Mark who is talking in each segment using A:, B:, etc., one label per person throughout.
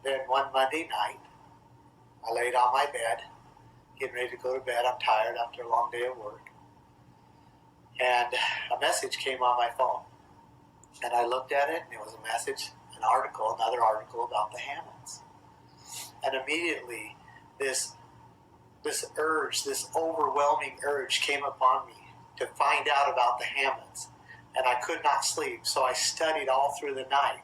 A: then one Monday night, I laid on my bed, getting ready to go to bed. I'm tired after a long day of work. And a message came on my phone. And I looked at it, and it was a message, another article about the Hammonds. And immediately, this urge, this overwhelming urge came upon me to find out about the Hammonds. And I could not sleep, so I studied all through the night.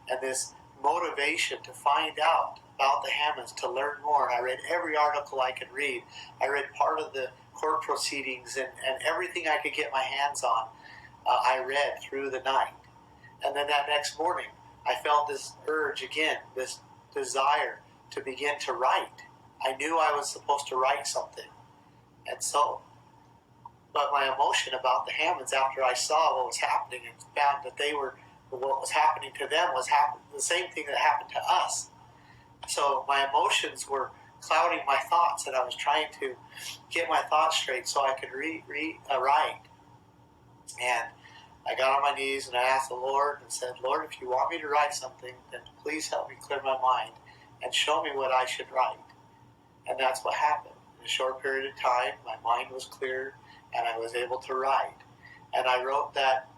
A: And this motivation to find out about the Hammonds, to learn more. And I read every article I could read. I read part of the court proceedings and everything I could get my hands on. I read through the night. And then that next morning, I felt this urge again, this desire to begin to write. I knew I was supposed to write something. And so, but my emotion about the Hammonds after I saw what was happening and found that what was happening to them was the same thing that happened to us. So my emotions were clouding my thoughts, and I was trying to get my thoughts straight so I could write. And I got on my knees and I asked the Lord and said, Lord, if you want me to write something, then please help me clear my mind and show me what I should write. And that's what happened. In a short period of time, my mind was cleared and I was able to write. And I wrote that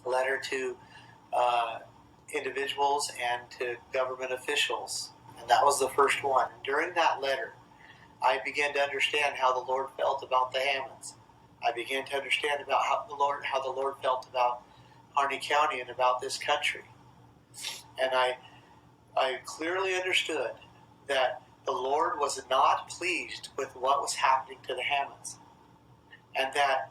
A: letter to individuals and to government officials. And that was the first one. And during that letter, I began to understand how the Lord felt about the Hammonds. I began to understand about how the Lord felt about Harney County and about this country. And I clearly understood that the Lord was not pleased with what was happening to the Hammonds. And that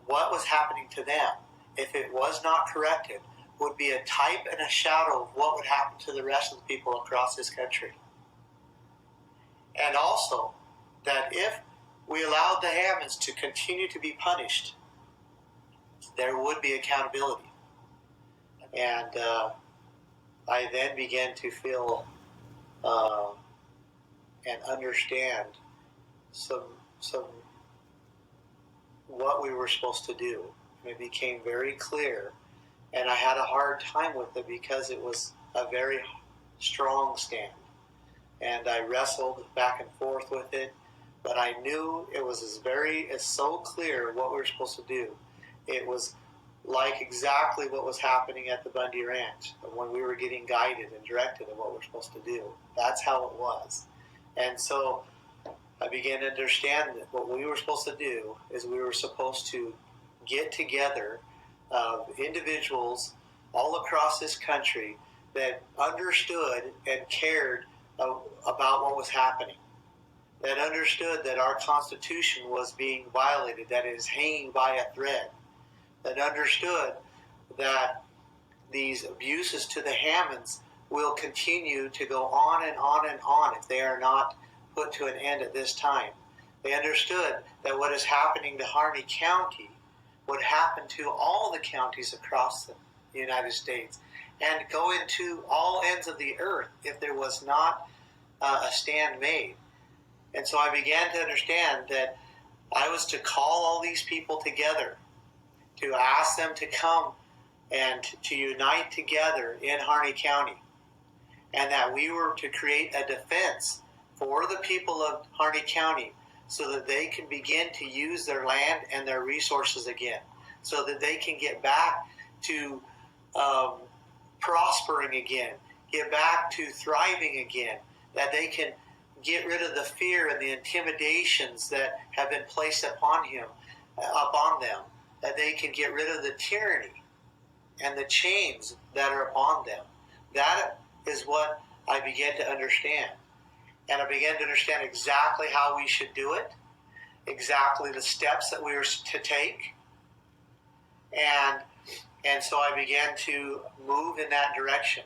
A: what was happening to them, if it was not corrected, would be a type and a shadow of what would happen to the rest of the people across this country. And also, that if we allowed the Hammonds to continue to be punished, there would be accountability. And I then began to feel and understand some what we were supposed to do. And it became very clear, and I had a hard time with it because it was a very strong stand. And I wrestled back and forth with it, but I knew it was so clear what we were supposed to do. It was like exactly what was happening at the Bundy Ranch when we were getting guided and directed on what we're supposed to do. That's how it was. And so I began to understand that what we were supposed to do is we were supposed to get together individuals all across this country that understood and cared about what was happening, that understood that our Constitution was being violated, that it is hanging by a thread, that understood that these abuses to the Hammonds will continue to go on and on and on if they are not put to an end at this time. They understood that what is happening to Harney County would happen to all the counties across the United States and go into all ends of the earth if there was not a stand made. And so I began to understand that I was to call all these people together, to ask them to come and to unite together in Harney County, and that we were to create a defense for the people of Harney County so that they can begin to use their land and their resources again, so that they can get back to prospering again, get back to thriving again, that they can get rid of the fear and the intimidations that have been placed upon them, that they can get rid of the tyranny and the chains that are upon them. That is what I began to understand. And I began to understand exactly how we should do it, exactly the steps that we were to take. And so I began to move in that direction.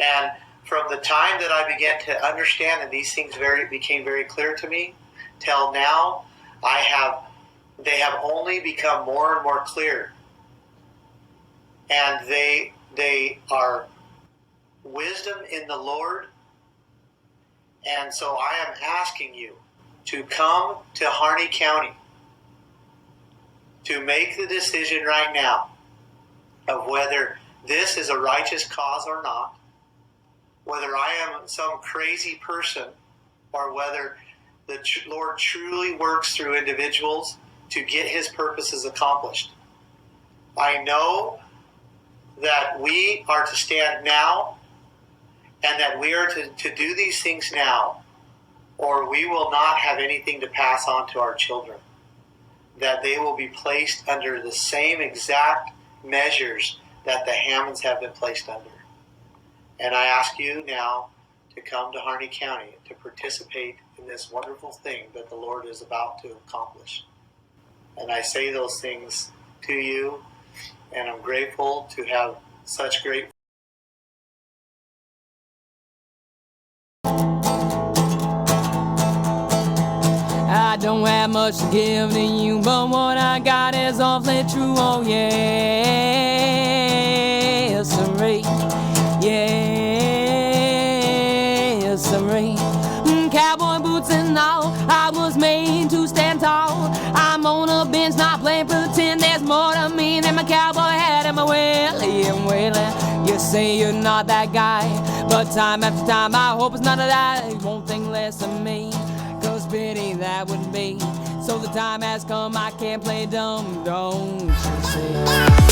A: And from the time that I began to understand and these things became very clear to me, till now, they have only become more and more clear. And they are wisdom in the Lord. And so I am asking you to come to Harney County, to make the decision right now of whether this is a righteous cause or not, whether I am some crazy person or whether the Lord truly works through individuals to get his purposes accomplished. I know that we are to stand now and that we are to do these things now, or we will not have anything to pass on to our children, that they will be placed under the same exact measures that the Hammonds have been placed under. And I ask you now to come to Harney County to participate in this wonderful thing that the Lord is about to accomplish. And I say those things to you, and I'm grateful to have such great
B: I don't have much to give to you, but what I got is awfully true. Oh yes, sirree. Yes, sirree. Cowboy boots and all, I was made to stand tall. I'm on a bench, not playing pretend. There's more to me than my cowboy hat and my willie and willie. You say you're not that guy, but time after time I hope it's not that you won't think less of me. Cause pity that would be. So the time has come, I can't play dumb, don't you see?